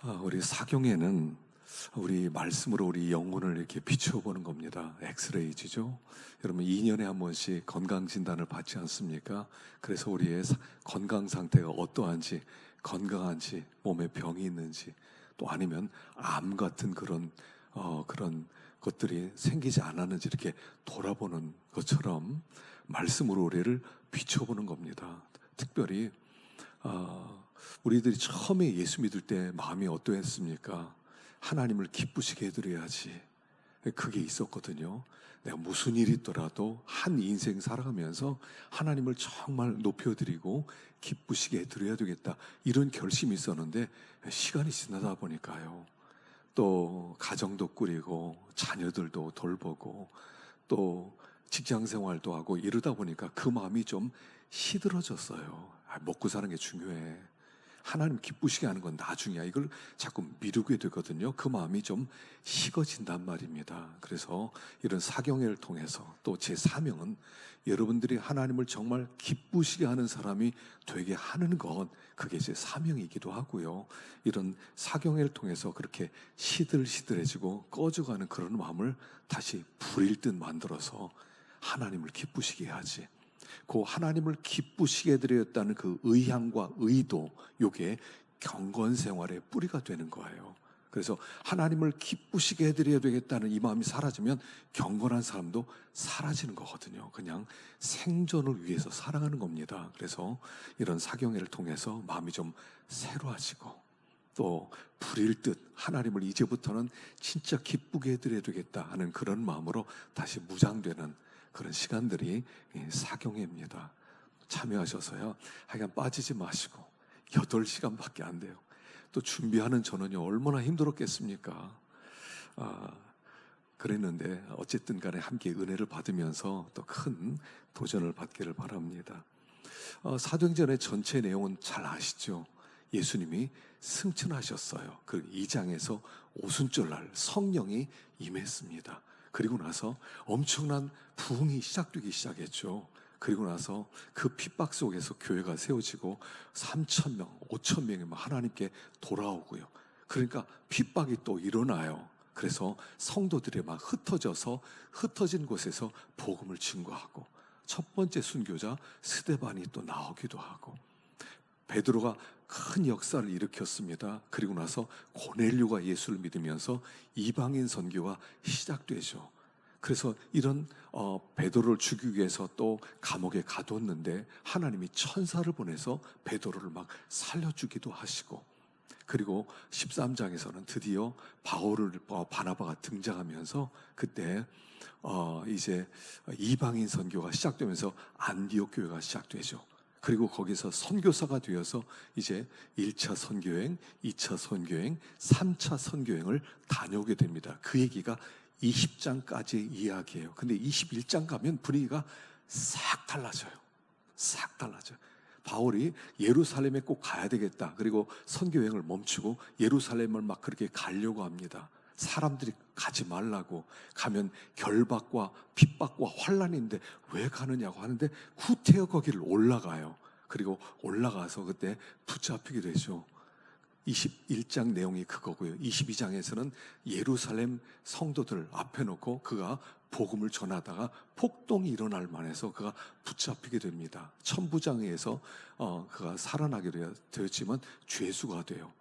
우리 사경에는 우리 말씀으로 우리 영혼을 이렇게 비추어 보는 겁니다. 엑스레이지죠. 여러분 2년에 한 번씩 건강 진단을 받지 않습니까? 그래서 우리의 건강 상태가 어떠한지, 건강한지, 몸에 병이 있는지, 또 아니면 암 같은 그런 것들이 생기지 않았는지 이렇게 돌아보는 것처럼 말씀으로 우리를 비추어 보는 겁니다. 특별히 우리들이 처음에 예수 믿을 때 마음이 어떠했습니까? 하나님을 기쁘시게 해드려야지. 그게 있었거든요. 내가 무슨 일이 있더라도 한 인생 살아가면서 하나님을 정말 높여드리고 기쁘시게 해드려야 되겠다. 이런 결심이 있었는데 시간이 지나다 보니까요. 또 가정도 꾸리고 자녀들도 돌보고 또 직장 생활도 하고 이러다 보니까 그 마음이 좀 시들어졌어요. 먹고 사는 게 중요해. 하나님 기쁘시게 하는 건 나중이야. 이걸 자꾸 미루게 되거든요. 그 마음이 좀 식어진단 말입니다. 그래서 이런 사경회를 통해서 또 제 사명은 여러분들이 하나님을 정말 기쁘시게 하는 사람이 되게 하는 것, 그게 제 사명이기도 하고요. 이런 사경회를 통해서 그렇게 시들시들해지고 꺼져가는 그런 마음을 다시 불일 듯 만들어서 하나님을 기쁘시게 하지. 그 하나님을 기쁘시게 해드렸다는 그 의향과 의도, 요게 경건 생활의 뿌리가 되는 거예요. 그래서 하나님을 기쁘시게 해드려야 되겠다는 이 마음이 사라지면 경건한 사람도 사라지는 거거든요. 그냥 생존을 위해서 살아가는 겁니다. 그래서 이런 사경회를 통해서 마음이 좀 새로워지고 또 불일 듯 하나님을 이제부터는 진짜 기쁘게 해드려야 되겠다 하는 그런 마음으로 다시 무장되는 그런 시간들이 사경회입니다. 참여하셔서요. 하여간 빠지지 마시고 8시간밖에 안 돼요. 또 준비하는 저는요 얼마나 힘들었겠습니까? 그랬는데 어쨌든 간에 함께 은혜를 받으면서 또 큰 도전을 받기를 바랍니다. 사도행전의 전체 내용은 잘 아시죠? 예수님이 승천하셨어요. 그 2장에서 오순절날 성령이 임했습니다. 그리고 나서 엄청난 부흥이 시작되기 시작했죠. 그리고 나서 그 핍박 속에서 교회가 세워지고 3,000명, 5,000명이 하나님께 돌아오고요. 그러니까 핍박이 또 일어나요. 그래서 성도들이 막 흩어진 곳에서 복음을 증거하고 첫 번째 순교자 스데반이 또 나오기도 하고 베드로가 큰 역사를 일으켰습니다. 그리고 나서 고넬료가 예수를 믿으면서 이방인 선교가 시작되죠. 그래서 이런 베드로를 죽이기 위해서 또 감옥에 가뒀는데 하나님이 천사를 보내서 베드로를 막 살려주기도 하시고, 그리고 13장에서는 드디어 바나바가 등장하면서 그때 이제 이방인 선교가 시작되면서 안디옥 교회가 시작되죠. 그리고 거기서 선교사가 되어서 이제 1차 선교행, 2차 선교행, 3차 선교행을 다녀오게 됩니다. 그 얘기가 20장까지의 이야기예요. 근데 21장 가면 분위기가 싹 달라져요. 싹 달라져요. 바울이 예루살렘에 꼭 가야 되겠다. 그리고 선교행을 멈추고 예루살렘을 막 그렇게 가려고 합니다. 사람들이 가지 말라고, 가면 결박과 핍박과 환란인데 왜 가느냐고 하는데 후퇴어 거기를 올라가요. 그리고 올라가서 그때 붙잡히게 되죠. 21장 내용이 그거고요. 22장에서는 예루살렘 성도들 앞에 놓고 그가 복음을 전하다가 폭동이 일어날 만해서 그가 붙잡히게 됩니다. 천부장에서 그가 살아나게 되었지만 죄수가 돼요.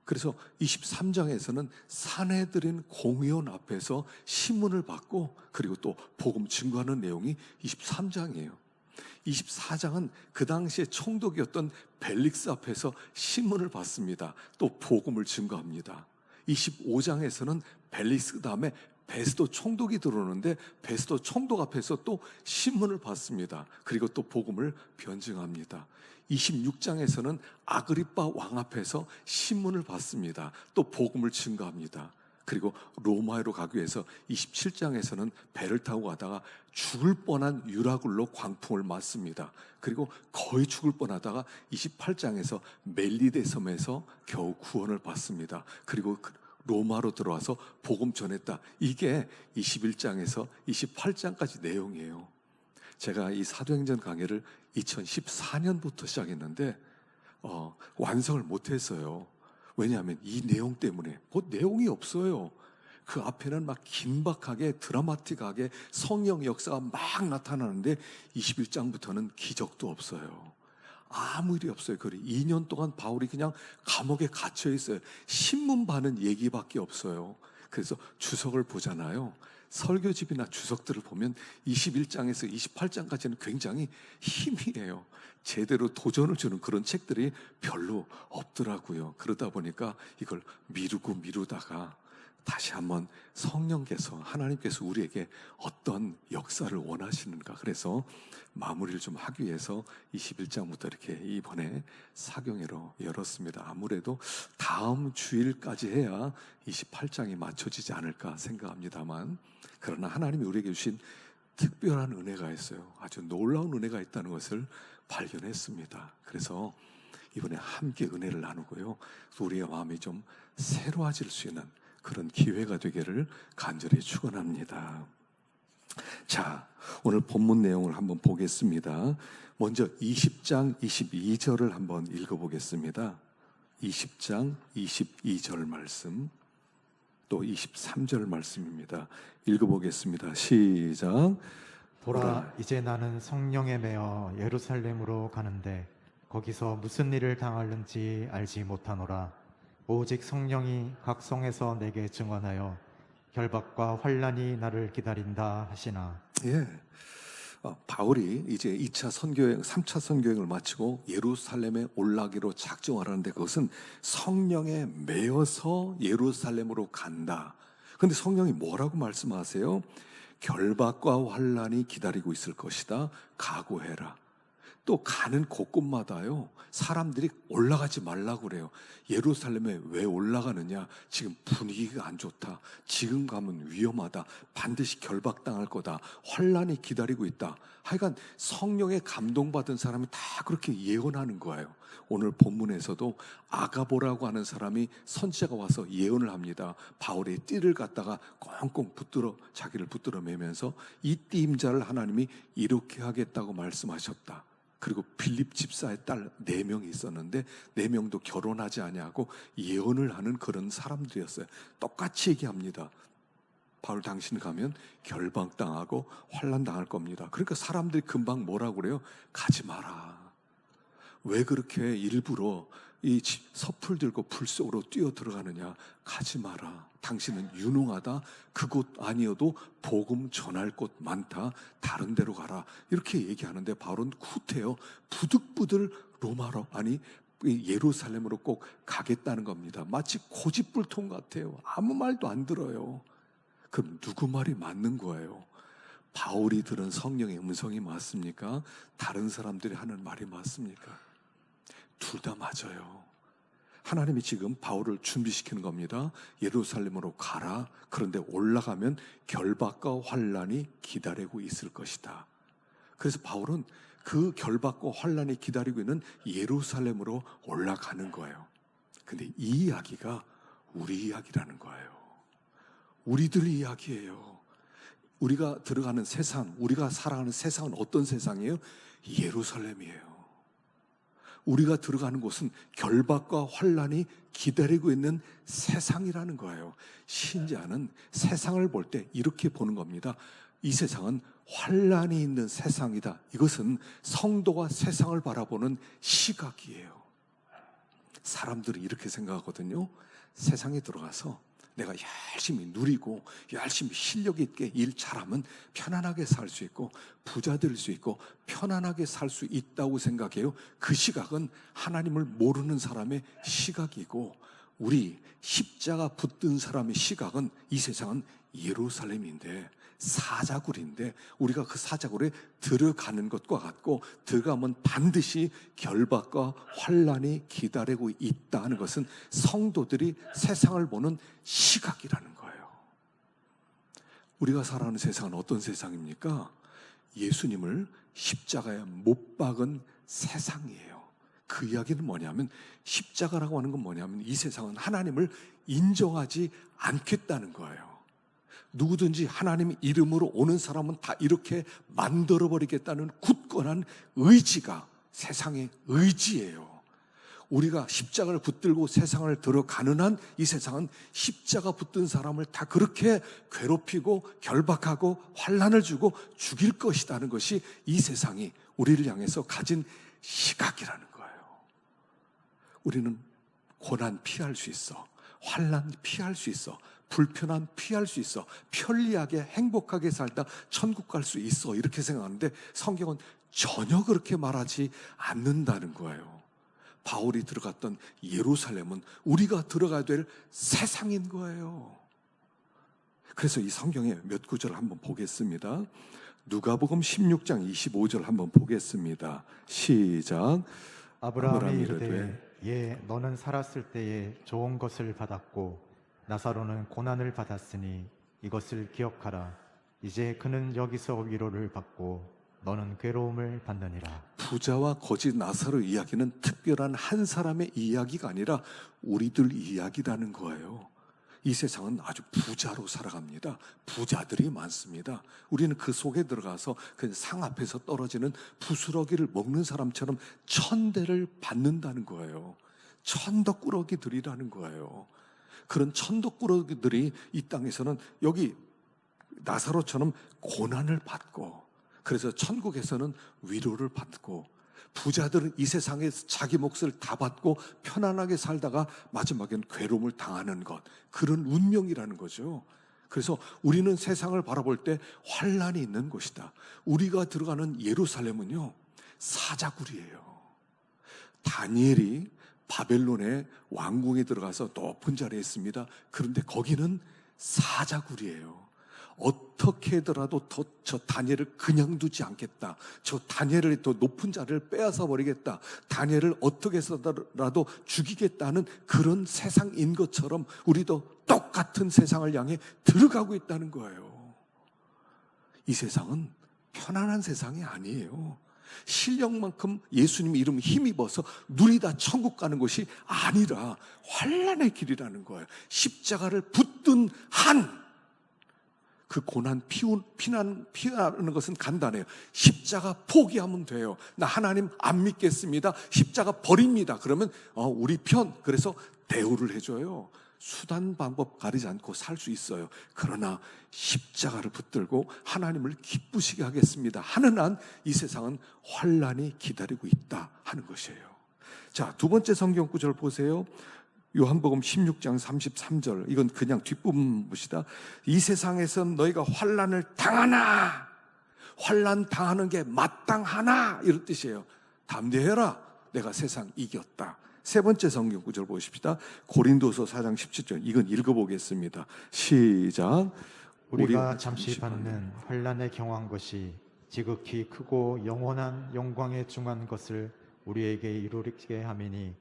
그래서 23장에서는 사내들인 공의원 앞에서 신문을 받고 그리고 또 복음 증거하는 내용이 23장이에요. 24장은 그 당시에 총독이었던 벨릭스 앞에서 신문을 받습니다. 또 복음을 증거합니다. 25장에서는 벨릭스 다음에 베스도 총독이 들어오는데 베스도 총독 앞에서 또 신문을 받습니다. 그리고 또 복음을 변증합니다. 26장에서는 아그리빠 왕 앞에서 신문을 받습니다. 또 복음을 증거합니다. 그리고 로마로 가기 위해서 27장에서는 배를 타고 가다가 죽을 뻔한 유라굴로 광풍을 맞습니다. 그리고 거의 죽을 뻔하다가 28장에서 멜리데 섬에서 겨우 구원을 받습니다. 그리고 로마로 들어와서 복음 전했다. 이게 21장에서 28장까지 내용이에요. 제가 이 사도행전 강해를 2014년부터 시작했는데 완성을 못했어요. 왜냐하면 이 내용 때문에 내용이 없어요. 그 앞에는 막 긴박하게 드라마틱하게 성령 역사가 막 나타나는데 21장부터는 기적도 없어요. 아무 일이 없어요. 그래 2년 동안 바울이 그냥 감옥에 갇혀 있어요. 신문 봐는 얘기밖에 없어요. 그래서 주석을 보잖아요. 설교집이나 주석들을 보면 21장에서 28장까지는 굉장히 희미해요. 제대로 도전을 주는 그런 책들이 별로 없더라고요. 그러다 보니까 이걸 미루다가 다시 한번 성령께서, 하나님께서 우리에게 어떤 역사를 원하시는가, 그래서 마무리를 좀 하기 위해서 21장부터 이렇게 이번에 사경회로 열었습니다. 아무래도 다음 주일까지 해야 28장이 맞춰지지 않을까 생각합니다만, 그러나 하나님이 우리에게 주신 특별한 은혜가 있어요. 아주 놀라운 은혜가 있다는 것을 발견했습니다. 그래서 이번에 함께 은혜를 나누고요, 우리의 마음이 좀 새로워질 수 있는 그런 기회가 되기를 간절히 축원합니다. 자, 오늘 본문 내용을 한번 보겠습니다. 먼저 20장 22절을 한번 읽어보겠습니다. 20장 22절 말씀, 또 23절 말씀입니다. 읽어보겠습니다. 시작. 보라, 이제 나는 성령에 매어 예루살렘으로 가는데 거기서 무슨 일을 당할는지 알지 못하노라. 오직 성령이 각 성에서 내게 증언하여 결박과 환난이 나를 기다린다 하시나. 예. 바울이 이제 2차 선교여행, 3차 선교여행을 마치고 예루살렘에 올라가기로 작정을 하는데, 그것은 성령에 매여서 예루살렘으로 간다. 그런데 성령이 뭐라고 말씀하세요? 결박과 환난이 기다리고 있을 것이다. 각오해라. 또 가는 곳곳마다요, 사람들이 올라가지 말라고 그래요. 예루살렘에 왜 올라가느냐? 지금 분위기가 안 좋다. 지금 가면 위험하다. 반드시 결박당할 거다. 환난이 기다리고 있다. 하여간 성령에 감동받은 사람이 다 그렇게 예언하는 거예요. 오늘 본문에서도 아가보라고 하는 사람이 선지자가 와서 예언을 합니다. 바울의 띠를 갖다가 꽁꽁 자기를 붙들어 매면서 이 띠임자를 하나님이 이렇게 하겠다고 말씀하셨다. 그리고 빌립 집사의 딸 4명이 있었는데 4명도 결혼하지 아니하고 예언을 하는 그런 사람들이었어요. 똑같이 얘기합니다. 바울, 당신 가면 결박당하고 환난당할 겁니다. 그러니까 사람들이 금방 뭐라고 그래요? 가지 마라. 왜 그렇게 일부러 이 섭풀 들고 불 속으로 뛰어 들어가느냐? 가지 마라. 당신은 유능하다. 그곳 아니어도 복음 전할 곳 많다. 다른 데로 가라. 이렇게 얘기하는데 바울은 구태여 부득부들 로마로, 아니 예루살렘으로 꼭 가겠다는 겁니다. 마치 고집불통 같아요. 아무 말도 안 들어요. 그럼 누구 말이 맞는 거예요? 바울이 들은 성령의 음성이 맞습니까? 다른 사람들이 하는 말이 맞습니까? 둘 다 맞아요. 하나님이 지금 바울을 준비시키는 겁니다. 예루살렘으로 가라. 그런데 올라가면 결박과 환난이 기다리고 있을 것이다. 그래서 바울은 그 결박과 환난이 기다리고 있는 예루살렘으로 올라가는 거예요. 근데 이 이야기가 우리 이야기라는 거예요. 우리들 이야기예요. 우리가 들어가는 세상, 우리가 살아가는 세상은 어떤 세상이에요? 예루살렘이에요. 우리가 들어가는 곳은 결박과 환난이 기다리고 있는 세상이라는 거예요. 신자는 세상을 볼 때 이렇게 보는 겁니다. 이 세상은 환난이 있는 세상이다. 이것은 성도가 세상을 바라보는 시각이에요. 사람들이 이렇게 생각하거든요. 세상에 들어가서 내가 열심히 누리고 열심히 실력 있게 일 잘하면 편안하게 살 수 있고 부자 될 수 있고 편안하게 살 수 있다고 생각해요. 그 시각은 하나님을 모르는 사람의 시각이고, 우리 십자가 붙든 사람의 시각은, 이 세상은 예루살렘인데, 사자굴인데, 우리가 그 사자굴에 들어가는 것과 같고, 들어가면 반드시 결박과 환난이 기다리고 있다 하는 것은 성도들이 세상을 보는 시각이라는 거예요. 우리가 살아가는 세상은 어떤 세상입니까? 예수님을 십자가에 못 박은 세상이에요. 그 이야기는 뭐냐면, 십자가라고 하는 건 뭐냐면, 이 세상은 하나님을 인정하지 않겠다는 거예요. 누구든지 하나님 이름으로 오는 사람은 다 이렇게 만들어버리겠다는 굳건한 의지가 세상의 의지예요. 우리가 십자가를 붙들고 세상을 들어가는 한 이 세상은 십자가 붙든 사람을 다 그렇게 괴롭히고 결박하고 환난을 주고 죽일 것이라는 것이 이 세상이 우리를 향해서 가진 시각이라는 거예요. 우리는 고난 피할 수 있어. 환난 피할 수 있어. 불편함 피할 수 있어. 편리하게 행복하게 살다 천국 갈 수 있어. 이렇게 생각하는데 성경은 전혀 그렇게 말하지 않는다는 거예요. 바울이 들어갔던 예루살렘은 우리가 들어가야 될 세상인 거예요. 그래서 이 성경의 몇 구절을 한번 보겠습니다. 누가복음 16장 25절 한번 보겠습니다. 시작. 아브라함이 이르되 예 너는 살았을 때에 좋은 것을 받았고 나사로는 고난을 받았으니 이것을 기억하라. 이제 그는 여기서 위로를 받고 너는 괴로움을 받느니라. 부자와 거지 나사로 이야기는 특별한 한 사람의 이야기가 아니라 우리들 이야기라는 거예요. 이 세상은 아주 부자로 살아갑니다. 부자들이 많습니다. 우리는 그 속에 들어가서 그 상 앞에서 떨어지는 부스러기를 먹는 사람처럼 천대를 받는다는 거예요. 천덕꾸러기들이라는 거예요. 그런 천덕꾸러기들이 이 땅에서는 여기 나사로처럼 고난을 받고, 그래서 천국에서는 위로를 받고, 부자들은 이 세상에서 자기 몫을 다 받고 편안하게 살다가 마지막엔 괴로움을 당하는 것, 그런 운명이라는 거죠. 그래서 우리는 세상을 바라볼 때 환난이 있는 곳이다. 우리가 들어가는 예루살렘은요, 사자굴이에요. 다니엘이 바벨론의 왕궁에 들어가서 높은 자리에 있습니다. 그런데 거기는 사자굴이에요. 어떻게 해더라도 저 다니엘을 그냥 두지 않겠다. 저 다니엘을 더 높은 자리를 빼앗아 버리겠다. 다니엘을 어떻게 해서라도 죽이겠다는 그런 세상인 것처럼 우리도 똑같은 세상을 향해 들어가고 있다는 거예요. 이 세상은 편안한 세상이 아니에요. 실력만큼 예수님 이름 힘입어서 누리다 천국 가는 것이 아니라 환난의 길이라는 거예요. 십자가를 붙든 한 그 고난 피하는 것은 간단해요. 십자가 포기하면 돼요. 나 하나님 안 믿겠습니다. 십자가 버립니다. 그러면 우리 편, 그래서 대우를 해줘요. 수단 방법 가리지 않고 살 수 있어요. 그러나 십자가를 붙들고 하나님을 기쁘시게 하겠습니다 하는 한 이 세상은 환난이 기다리고 있다 하는 것이에요. 자, 두 번째 성경 구절 보세요. 요한복음 16장 33절. 이건 그냥 뒷부분 봅시다. 이 세상에선 너희가 환난을 당하나, 환난 당하는 게 마땅하나, 이런 뜻이에요. 담대해라, 내가 세상 이겼다. 세 번째 성경 구절 보십시다. 고린도서 4장 17절. 이건 읽어보겠습니다. 시작. 우리가 잠시 받는 환난에 경한 것이 지극히 크고 영원한 영광에 중한 것을 우리에게 이루게 함이니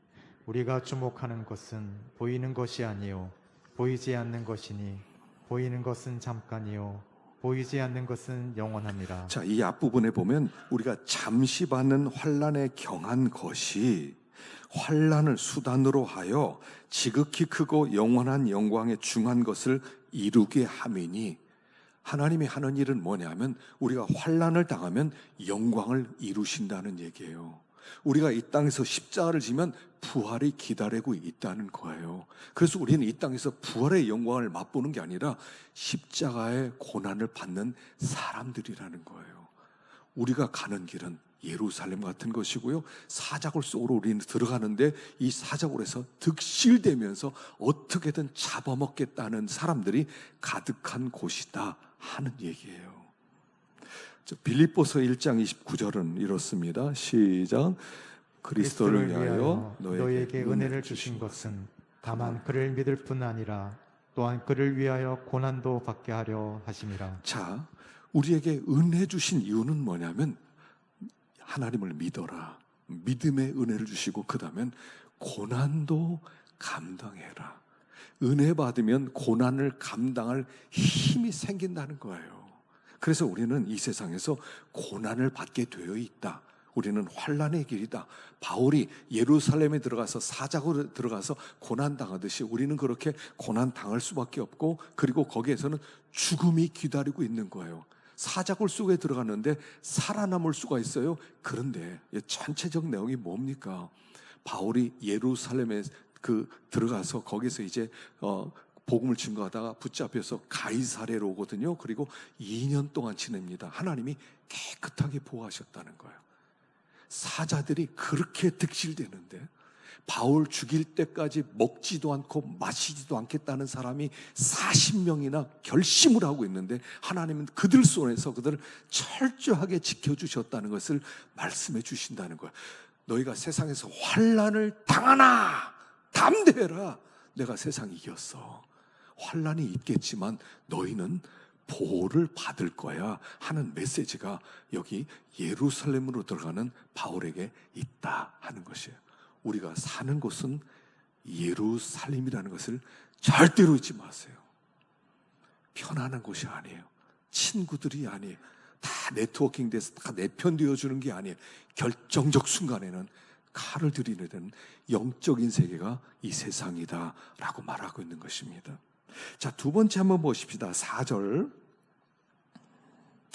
우리가 주목하는 것은 보이는 것이 아니요 보이지 않는 것이니 보이는 것은 잠깐이요 보이지 않는 것은 영원함이라. 자, 이 앞부분에 보면 우리가 잠시 받는 환난에 경한 것이 환난을 수단으로 하여 지극히 크고 영원한 영광에 중한 것을 이루게 함이니, 하나님이 하는 일은 뭐냐면 우리가 환난을 당하면 영광을 이루신다는 얘기예요. 우리가 이 땅에서 십자가를 지면 부활이 기다리고 있다는 거예요. 그래서 우리는 이 땅에서 부활의 영광을 맛보는 게 아니라 십자가의 고난을 받는 사람들이라는 거예요. 우리가 가는 길은 예루살렘 같은 것이고요, 사자굴 속으로 우리는 들어가는데 이 사자굴에서 득실되면서 어떻게든 잡아먹겠다는 사람들이 가득한 곳이다 하는 얘기예요. 빌립보서 1장 29절은 이렇습니다. 시작. 그리스도를 위하여 너에게 은혜를 주신 것은 다만 그를 믿을 뿐 아니라 또한 그를 위하여 고난도 받게 하려 하심이라. 자, 우리에게 은혜 주신 이유는 뭐냐면 하나님을 믿어라. 믿음의 은혜를 주시고 그 다음엔 고난도 감당해라. 은혜 받으면 고난을 감당할 힘이 생긴다는 거예요. 그래서 우리는 이 세상에서 고난을 받게 되어 있다. 우리는 환난의 길이다. 바울이 예루살렘에 들어가서 사자굴에 들어가서 고난 당하듯이 우리는 그렇게 고난 당할 수밖에 없고, 그리고 거기에서는 죽음이 기다리고 있는 거예요. 사자굴 속에 들어갔는데 살아남을 수가 있어요. 그런데 전체적 내용이 뭡니까? 바울이 예루살렘에 들어가서 거기서 이제 복음을 증거하다가 붙잡혀서 가이사랴로 오거든요. 그리고 2년 동안 지냅니다. 하나님이 깨끗하게 보호하셨다는 거예요. 사자들이 그렇게 득실되는데 바울 죽일 때까지 먹지도 않고 마시지도 않겠다는 사람이 40명이나 결심을 하고 있는데 하나님은 그들 손에서 그들을 철저하게 지켜주셨다는 것을 말씀해 주신다는 거예요. 너희가 세상에서 환난을 당하나 담대해라. 내가 세상 이겼어. 환난이 있겠지만 너희는 보호를 받을 거야 하는 메시지가 여기 예루살렘으로 들어가는 바울에게 있다 하는 것이에요. 우리가 사는 곳은 예루살렘이라는 것을 절대로 잊지 마세요. 편안한 곳이 아니에요. 친구들이 아니에요. 다 네트워킹 돼서 다 내 편 되어주는 게 아니에요. 결정적 순간에는 칼을 들이는 데는 영적인 세계가 이 세상이다 라고 말하고 있는 것입니다. 자, 두 번째 한번 보십시다.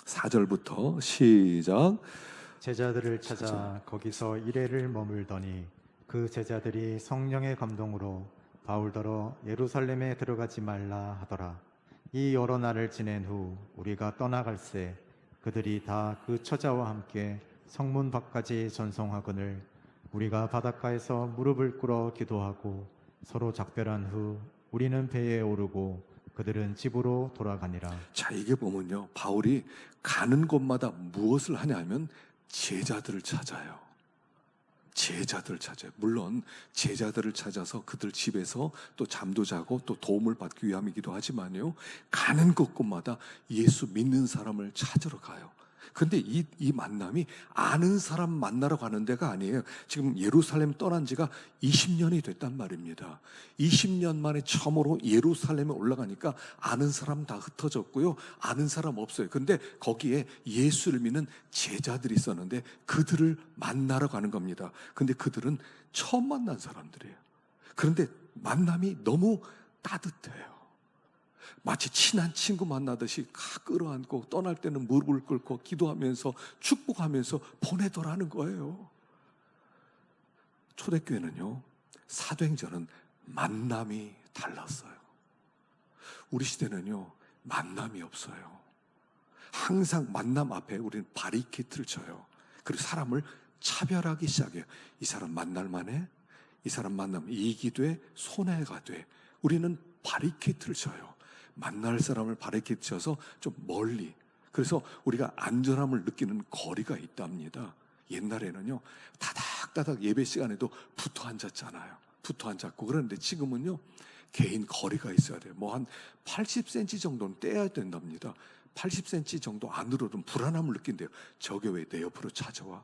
4절부터 시작. 제자들을 찾아 거기서 이레를 머물더니 그 제자들이 성령의 감동으로 바울더러 예루살렘에 들어가지 말라 하더라. 이 여러 날을 지낸 후 우리가 떠나갈새 그들이 다 그 처자와 함께 성문 밖까지 전송하거늘 우리가 바닷가에서 무릎을 꿇어 기도하고 서로 작별한 후 우리는 배에 오르고 그들은 집으로 돌아가니라. 자, 이게 보면요, 바울이 가는 곳마다 무엇을 하냐면 제자들을 찾아요. 제자들을 찾아요. 물론 제자들을 찾아서 그들 집에서 또 잠도 자고 또 도움을 받기 위함이기도 하지만요, 가는 곳곳마다 예수 믿는 사람을 찾으러 가요. 근데 이 만남이 아는 사람 만나러 가는 데가 아니에요. 지금 예루살렘 떠난 지가 20년이 됐단 말입니다. 20년 만에 처음으로 예루살렘에 올라가니까 아는 사람 다 흩어졌고요. 아는 사람 없어요. 근데 거기에 예수를 믿는 제자들이 있었는데 그들을 만나러 가는 겁니다. 근데 그들은 처음 만난 사람들이에요. 그런데 만남이 너무 따뜻해요. 마치 친한 친구 만나듯이 끌어안고 떠날 때는 무릎을 꿇고 기도하면서 축복하면서 보내더라는 거예요. 초대교회는요, 사도행전은 만남이 달랐어요. 우리 시대는요, 만남이 없어요. 항상 만남 앞에 우리는 바리케이트를 쳐요. 그리고 사람을 차별하기 시작해요. 이 사람 만날만해? 이 사람 만나면 이익이 돼? 손해가 돼? 우리는 바리케이트를 쳐요. 만날 사람을 바리케이트 쳐서 좀 멀리. 그래서 우리가 안전함을 느끼는 거리가 있답니다. 옛날에는요, 다닥다닥 예배 시간에도 붙어 앉았잖아요. 붙어 앉았고. 그런데 지금은요, 개인 거리가 있어야 돼요. 뭐 한 80cm 정도는 떼야 된답니다. 80cm 정도 안으로는 불안함을 느낀대요. 저게 왜 내 옆으로 찾아와?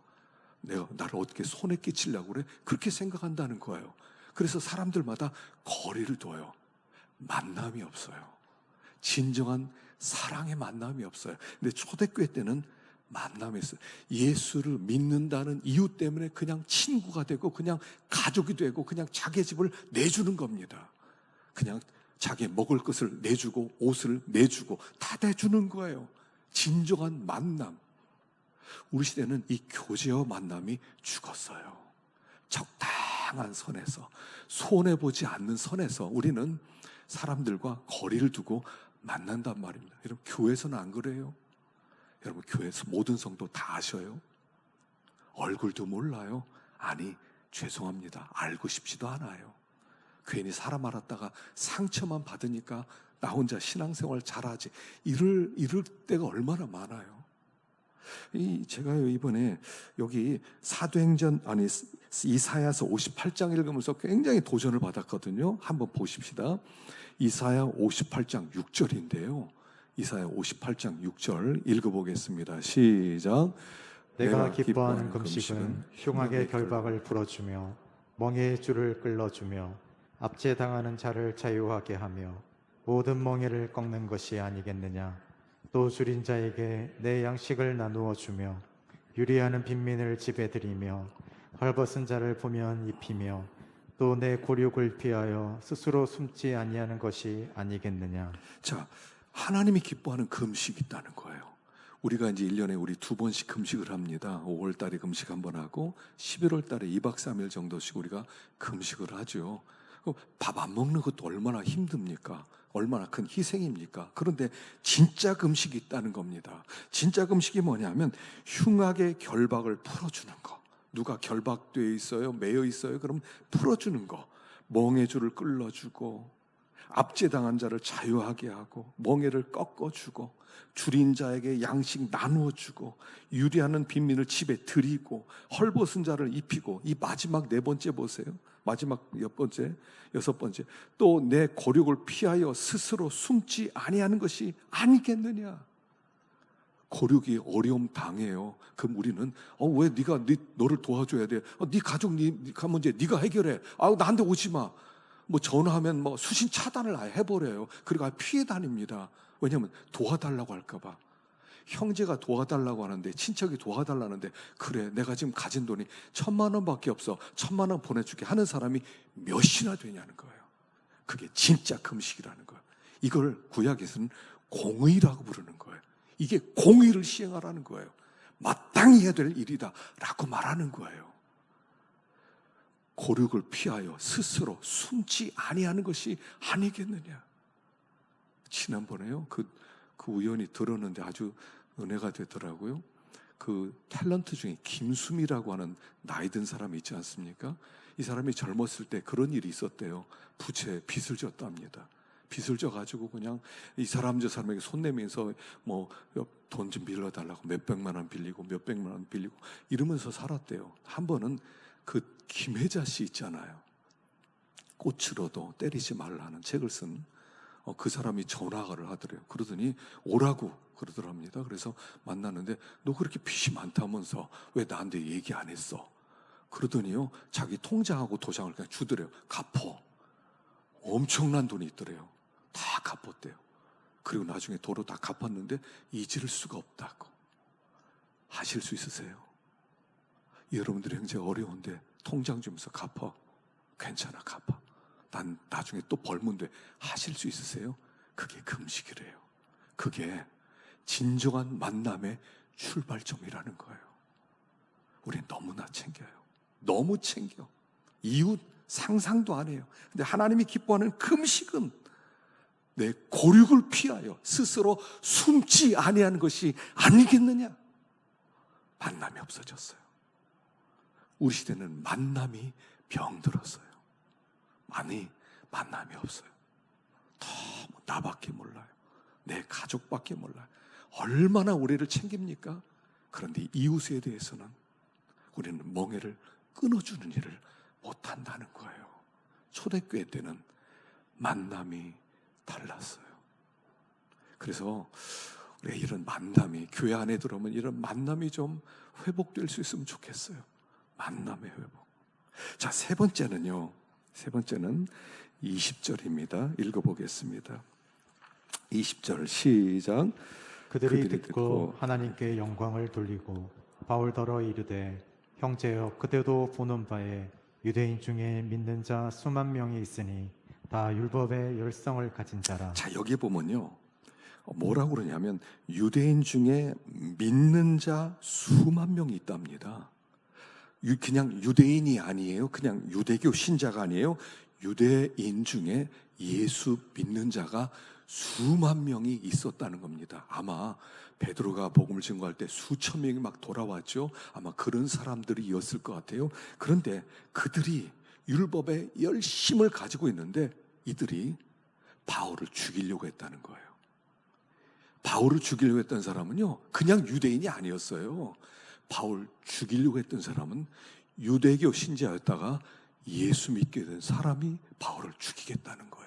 내가 나를 어떻게 손에 끼치려고 그래? 그렇게 생각한다는 거예요. 그래서 사람들마다 거리를 둬요. 만남이 없어요. 진정한 사랑의 만남이 없어요. 근데 초대교회 때는 만남이 있어요. 예수를 믿는다는 이유 때문에 그냥 친구가 되고 그냥 가족이 되고 그냥 자기 집을 내주는 겁니다. 그냥 자기 먹을 것을 내주고 옷을 내주고 다 내주는 거예요. 진정한 만남. 우리 시대는 이 교제와 만남이 죽었어요. 적당한 선에서, 손해보지 않는 선에서 우리는 사람들과 거리를 두고 만난단 말입니다. 여러분, 교회에서는 안 그래요? 여러분, 교회에서 모든 성도 다 아셔요? 얼굴도 몰라요? 아니, 죄송합니다. 알고 싶지도 않아요. 괜히 사람 알았다가 상처만 받으니까 나 혼자 신앙생활 잘하지. 이럴 때가 얼마나 많아요. 제가요, 이번에 여기 사도행전, 이사야서 58장 읽으면서 굉장히 도전을 받았거든요. 한번 보십시다. 이사야 58장 6절인데요. 이사야 58장 6절 읽어보겠습니다. 시작. 내가 기뻐하는 금식은 흉악의 결박을 풀어주며 멍에의 줄을 끌어주며 압제당하는 자를 자유하게 하며 모든 멍에를 꺾는 것이 아니겠느냐. 또 줄인 자에게 내 양식을 나누어 주며 유리하는 빈민을 집에 들이며 헐벗은 자를 보면 입히며 또 내 곤욕을 피하여 스스로 숨지 아니하는 것이 아니겠느냐. 자, 하나님이 기뻐하는 금식이 있다는 거예요. 우리가 이제 1년에 우리 2번씩 금식을 합니다. 5월 달에 금식 한 번 하고 11월 달에 2박 3일 정도씩 우리가 금식을 하죠. 밥 안 먹는 것도 얼마나 힘듭니까? 얼마나 큰 희생입니까? 그런데 진짜 금식이 있다는 겁니다. 진짜 금식이 뭐냐면 흉악의 결박을 풀어주는 거. 누가 결박되어 있어요? 매여 있어요? 그럼 풀어주는 거. 멍에줄을 끌어주고 압제당한 자를 자유하게 하고 멍에를 꺾어주고 줄인 자에게 양식 나누어주고 유리하는 빈민을 집에 들이고 헐벗은 자를 입히고 이 마지막 4번째 보세요. 마지막 6번째, 6번째 또 내 고륙을 피하여 스스로 숨지 아니하는 것이 아니겠느냐. 고륙이 어려움 당해요. 그럼 우리는 왜 너를 도와줘야 돼? 네 가족 네가 문제 네가 해결해. 나한테 오지 마. 뭐 전화하면 뭐 수신 차단을 아예 해버려요. 그리고 피해 다닙니다. 왜냐하면 도와달라고 할까봐. 형제가 도와달라고 하는데, 친척이 도와달라는데, 그래 내가 지금 가진 돈이 1,000만 원밖에 없어, 1,000만 원 보내줄게 하는 사람이 몇이나 되냐는 거예요. 그게 진짜 금식이라는 거예요. 이걸 구약에서는 공의라고 부르는 거예요. 이게 공의를 시행하라는 거예요. 마땅히 해야 될 일이다 라고 말하는 거예요. 고륙을 피하여 스스로 숨지 아니하는 것이 아니겠느냐. 지난번에요 그 우연히 들었는데 아주 은혜가 되더라고요. 그 탤런트 중에 김수미라고 하는 나이 든 사람이 있지 않습니까? 이 사람이 젊었을 때 그런 일이 있었대요. 부채 빚을 졌답니다. 빚을 져가지고 그냥 이 사람 저 사람에게 손 내면서 뭐 돈 좀 빌려달라고 몇백만 원 빌리고 몇백만 원 빌리고 이러면서 살았대요. 한 번은 그 김혜자 씨 있잖아요. 꽃으로도 때리지 말라는 책을 쓴 그 사람이 전화를 하더래요. 그러더니 오라고 그러더랍니다. 그래서 만났는데 너 그렇게 빚이 많다면서 왜 나한테 얘기 안 했어? 그러더니요 자기 통장하고 도장을 그냥 주더래요. 갚어. 엄청난 돈이 있더래요. 다 갚았대요. 그리고 나중에 도로 다 갚았는데 잊을 수가 없다고. 하실 수 있으세요? 여러분들이 굉장히 어려운데 통장 주면서 갚아. 괜찮아, 갚아. 난 나중에 또 벌면 돼. 하실 수 있으세요? 그게 금식이래요. 그게 진정한 만남의 출발점이라는 거예요. 우린 너무나 챙겨요. 너무 챙겨. 이웃 상상도 안 해요. 근데 하나님이 기뻐하는 금식은 내 고륙을 피하여 스스로 숨지 아니하는 것이 아니겠느냐. 만남이 없어졌어요. 우리 시대는 만남이 병들었어요. 만남이 없어요. 너무 나밖에 몰라요. 내 가족밖에 몰라요. 얼마나 우리를 챙깁니까? 그런데 이웃에 대해서는 우리는 멍에를 끊어주는 일을 못한다는 거예요. 초대교회 때는 만남이 달랐어요. 그래서 우리 이런 만남이 교회 안에 들어오면 이런 만남이 좀 회복될 수 있으면 좋겠어요. 만남의 회복. 자, 세 번째는 20절입니다. 읽어보겠습니다. 20절 시작. 그들이 듣고 하나님께 영광을 돌리고 바울더러 이르되 형제여 그대도 보는 바에 유대인 중에 믿는 자 수만 명이 있으니 다 율법의 열성을 가진 자라. 자, 여기 보면요 뭐라고 그러냐면 유대인 중에 믿는 자 수만 명이 있답니다. 그냥 유대인이 아니에요. 그냥 유대교 신자가 아니에요. 유대인 중에 예수 믿는 자가 수만 명이 있었다는 겁니다. 아마 베드로가 복음을 증거할 때 수천 명이 막 돌아왔죠. 아마 그런 사람들이었을 것 같아요. 그런데 그들이 율법의 열심을 가지고 있는데 이들이 바울을 죽이려고 했다는 거예요. 바울을 죽이려고 했던 사람은요 그냥 유대인이 아니었어요. 바울 죽이려고 했던 사람은 유대교 신자였다가 예수 믿게 된 사람이 바울을 죽이겠다는 거예요.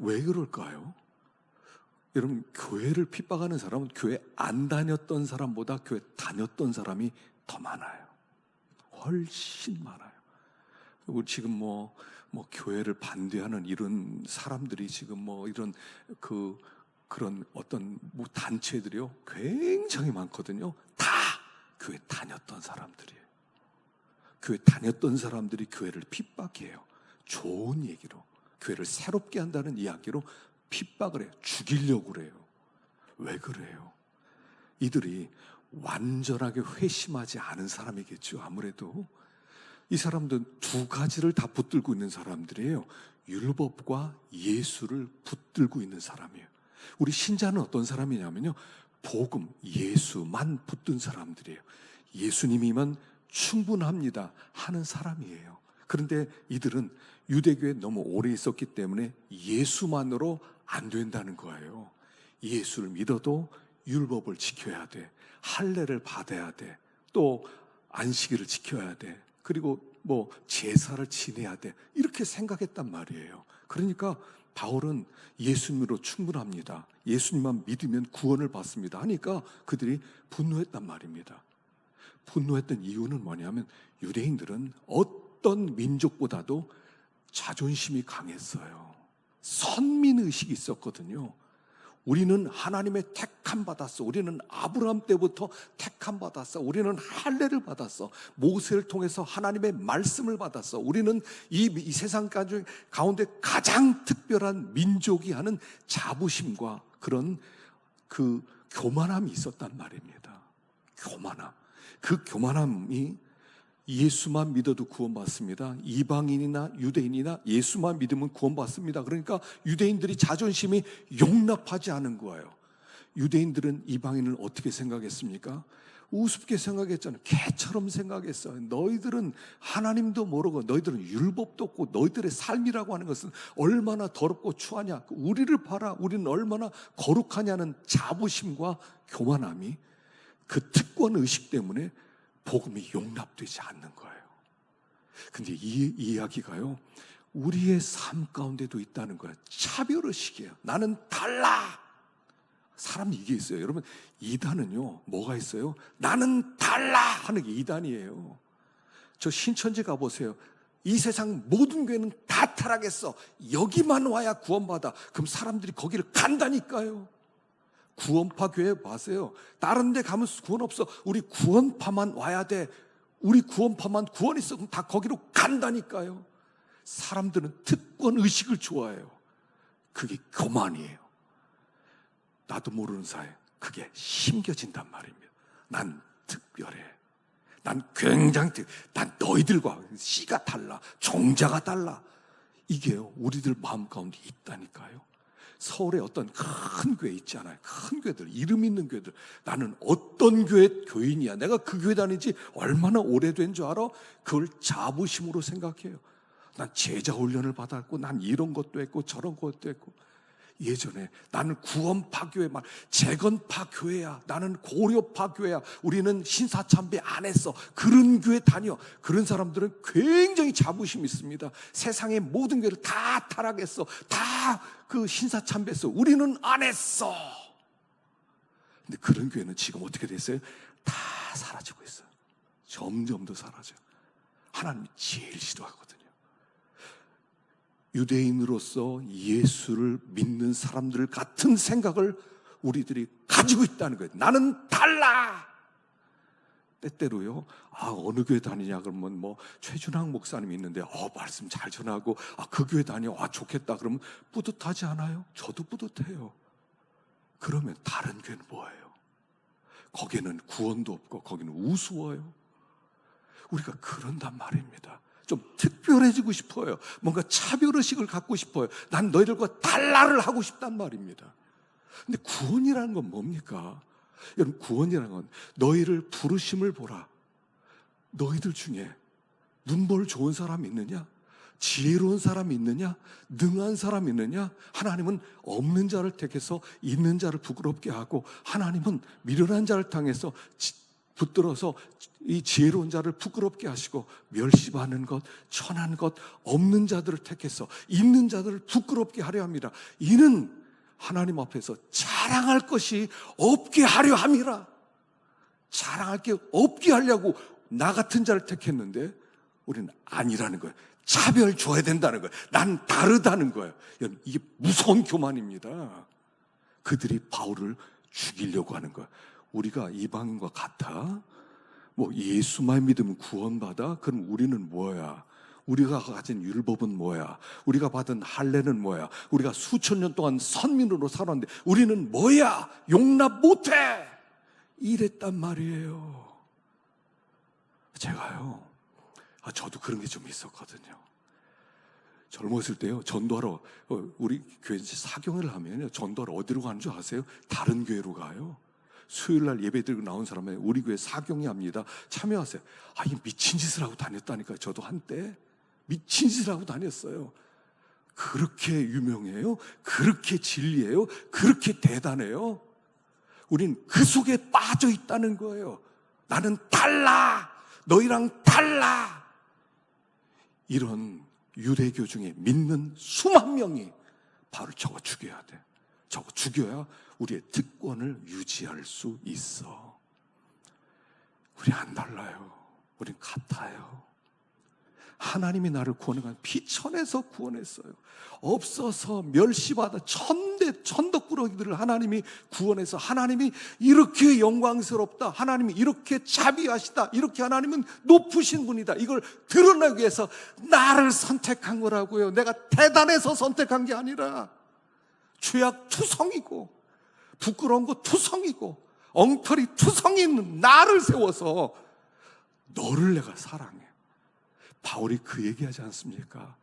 왜 그럴까요? 여러분, 교회를 핍박하는 사람은 교회 안 다녔던 사람보다 교회 다녔던 사람이 더 많아요. 훨씬 많아요. 그리고 지금 뭐 교회를 반대하는 이런 사람들이 지금 이런 그런 어떤 단체들이요 굉장히 많거든요. 다 교회 다녔던 사람들이에요. 교회 다녔던 사람들이 교회를 핍박해요. 좋은 얘기로 교회를 새롭게 한다는 이야기로 핍박을 해요. 죽이려고 그래요. 왜 그래요? 이들이 완전하게 회심하지 않은 사람이겠죠. 아무래도 이 사람들은 두 가지를 다 붙들고 있는 사람들이에요. 율법과 예수를 붙들고 있는 사람이에요. 우리 신자는 어떤 사람이냐면요, 복음, 예수만 붙든 사람들이에요. 예수님이면 충분합니다 하는 사람이에요. 그런데 이들은 유대교에 너무 오래 있었기 때문에 예수만으로 안 된다는 거예요. 예수를 믿어도 율법을 지켜야 돼. 할례를 받아야 돼. 또 안식일을 지켜야 돼. 그리고 뭐 제사를 지내야 돼. 이렇게 생각했단 말이에요. 그러니까 바울은 예수님으로 충분합니다. 예수님만 믿으면 구원을 받습니다 하니까 그들이 분노했단 말입니다. 분노했던 이유는 뭐냐면 유대인들은 어떤 민족보다도 자존심이 강했어요. 선민의식이 있었거든요. 우리는 하나님의 택함 받았어. 우리는 아브라함 때부터 택함 받았어. 우리는 할례를 받았어. 모세를 통해서 하나님의 말씀을 받았어. 우리는 이 세상 가운데 가장 특별한 민족이 하는 자부심과 그런 그 교만함이 있었단 말입니다. 교만함. 그 교만함이 예수만 믿어도 구원받습니다. 이방인이나 유대인이나 예수만 믿으면 구원받습니다. 그러니까 유대인들이 자존심이 용납하지 않은 거예요. 유대인들은 이방인을 어떻게 생각했습니까? 우습게 생각했잖아요. 개처럼 생각했어요. 너희들은 하나님도 모르고 너희들은 율법도 없고 너희들의 삶이라고 하는 것은 얼마나 더럽고 추하냐. 우리를 봐라. 우리는 얼마나 거룩하냐는 자부심과 교만함이 그 특권 의식 때문에 복음이 용납되지 않는 거예요. 근데 이 이야기가요, 우리의 삶 가운데도 있다는 거예요. 차별의식이에요. 나는 달라. 사람이 이게 있어요. 여러분, 이단은요, 뭐가 있어요? 나는 달라 하는 게 이단이에요. 저 신천지 가보세요. 이 세상 모든 교회는 다 타락했어. 여기만 와야 구원받아. 그럼 사람들이 거기를 간다니까요. 구원파 교회 봐세요. 다른 데 가면 구원 없어. 우리 구원파만 와야 돼. 우리 구원파만 구원 있어. 그럼 다 거기로 간다니까요. 사람들은 특권 의식을 좋아해요. 그게 교만이에요. 나도 모르는 사이에 그게 심겨진단 말입니다. 난 특별해. 난 굉장히 난 너희들과 씨가 달라. 종자가 달라. 이게요, 우리들 마음 가운데 있다니까요. 서울에 어떤 큰 교회 있잖아요. 큰 교회들, 이름 있는 교회들. 나는 어떤 교회 교인이야. 내가 그 교회 다니지 얼마나 오래된 줄 알아? 그걸 자부심으로 생각해요. 난 제자 훈련을 받았고, 난 이런 것도 했고, 저런 것도 했고. 예전에 나는 구원파 교회, 재건파 교회야. 나는 고려파 교회야. 우리는 신사참배 안 했어. 그런 교회 다녀. 그런 사람들은 굉장히 자부심이 있습니다. 세상의 모든 교회를 다 타락했어. 다 그 신사참배했어. 우리는 안 했어. 근데 그런 교회는 지금 어떻게 됐어요? 다 사라지고 있어요. 점점 더 사라져요. 하나님이 제일 싫어하거든요. 유대인으로서 예수를 믿는 사람들 같은 생각을 우리들이 가지고 있다는 거예요. 나는 달라. 때때로요, 어느 교회 다니냐 그러면 최준학 목사님이 있는데 말씀 잘 전하고 그 교회 다녀 좋겠다 그러면 뿌듯하지 않아요? 저도 뿌듯해요. 그러면 다른 교회는 뭐예요? 거기는 구원도 없고 거기는 우스워요. 우리가 그런단 말입니다. 좀 특별해지고 싶어요. 뭔가 차별의식을 갖고 싶어요. 난 너희들과 달라를 하고 싶단 말입니다. 근데 구원이라는 건 뭡니까? 여러분, 구원이라는 건 너희를 부르심을 보라. 너희들 중에 눈볼 좋은 사람이 있느냐? 지혜로운 사람이 있느냐? 능한 사람이 있느냐? 하나님은 없는 자를 택해서 있는 자를 부끄럽게 하고, 하나님은 미련한 자를 당해서 붙들어서 이 지혜로운 자를 부끄럽게 하시고, 멸시받는 것, 천한 것, 없는 자들을 택해서 있는 자들을 부끄럽게 하려 합니다. 이는 하나님 앞에서 자랑할 것이 없게 하려 함이라. 자랑할 게 없게 하려고 나 같은 자를 택했는데 우리는 아니라는 거예요. 차별 줘야 된다는 거예요. 난 다르다는 거예요. 여러분, 이게 무서운 교만입니다. 그들이 바울을 죽이려고 하는 거예요. 우리가 이방인과 같아? 예수만 믿으면 구원받아? 그럼 우리는 뭐야? 우리가 가진 율법은 뭐야? 우리가 받은 할례는 뭐야? 우리가 수천 년 동안 선민으로 살았는데 우리는 뭐야? 용납 못해! 이랬단 말이에요. 제가요, 저도 그런 게 좀 있었거든요. 젊었을 때요, 전도하러, 우리 교회 사경회를 하면요, 전도하러 어디로 가는 줄 아세요? 다른 교회로 가요. 수요일 날 예배 드리고 나온 사람은 우리 교회 사경회 합니다. 참여하세요. 이 미친 짓을 하고 다녔다니까요. 저도 한때 미친 짓을 하고 다녔어요. 그렇게 유명해요? 그렇게 진리해요? 그렇게 대단해요? 우린 그 속에 빠져 있다는 거예요. 나는 달라! 너희랑 달라! 이런 유대교 중에 믿는 수만 명이 바로 저거 죽여야 돼. 저거 죽여야 우리의 특권을 유지할 수 있어. 우리 안 달라요. 우린 같아요. 하나님이 나를 구원한 피천에서 구원했어요. 없어서 멸시받아 천덕꾸러기들을 하나님이 구원해서 하나님이 이렇게 영광스럽다, 하나님이 이렇게 자비하시다, 이렇게 하나님은 높으신 분이다, 이걸 드러나기 위해서 나를 선택한 거라고요. 내가 대단해서 선택한 게 아니라 죄악 투성이고 부끄러운 거 투성이고 엉터리 투성이 있는 나를 세워서 너를 내가 사랑해. 바울이 그 얘기하지 않습니까?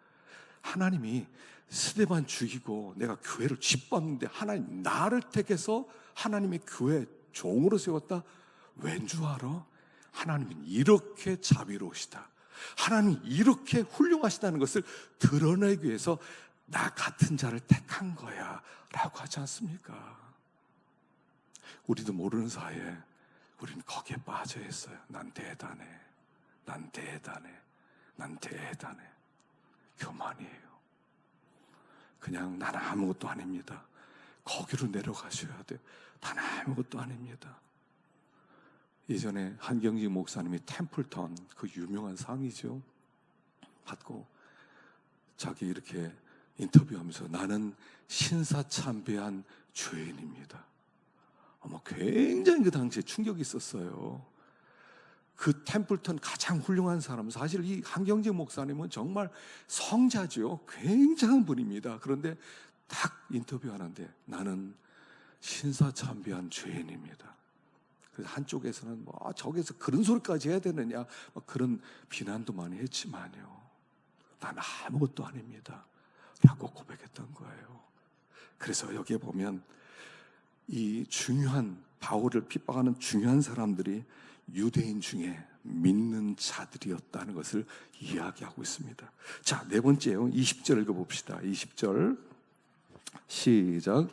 하나님이 스데반 죽이고 내가 교회를 짓밟는데 하나님 나를 택해서 하나님의 교회 종으로 세웠다. 왠 줄 알아? 하나님은 이렇게 자비로우시다, 하나님이 이렇게 훌륭하시다는 것을 드러내기 위해서 나 같은 자를 택한 거야 라고 하지 않습니까? 우리도 모르는 사이에 우리는 거기에 빠져 있어요. 난 대단해, 난 대단해, 난 대단해. 교만이에요. 그냥 난 아무것도 아닙니다. 거기로 내려가셔야 돼요. 난 아무것도 아닙니다. 예전에 한경직 목사님이 템플턴, 그 유명한 상이죠, 받고 자기 이렇게 인터뷰하면서 나는 신사참배한 죄인입니다. 굉장히 그 당시에 충격이 있었어요. 그 템플턴 가장 훌륭한 사람, 사실 이 한경직 목사님은 정말 성자죠. 굉장한 분입니다. 그런데 딱 인터뷰하는데 나는 신사참배한 죄인입니다. 그래서 한쪽에서는 저기서 그런 소리까지 해야 되느냐, 그런 비난도 많이 했지만요, 난 아무것도 아닙니다 라고 고백했던 거예요. 그래서 여기에 보면 이 중요한, 바울을 핍박하는 중요한 사람들이 유대인 중에 믿는 자들이었다는 것을 이야기하고 있습니다. 자, 네 번째요. 20절 읽어봅시다. 20절 시작.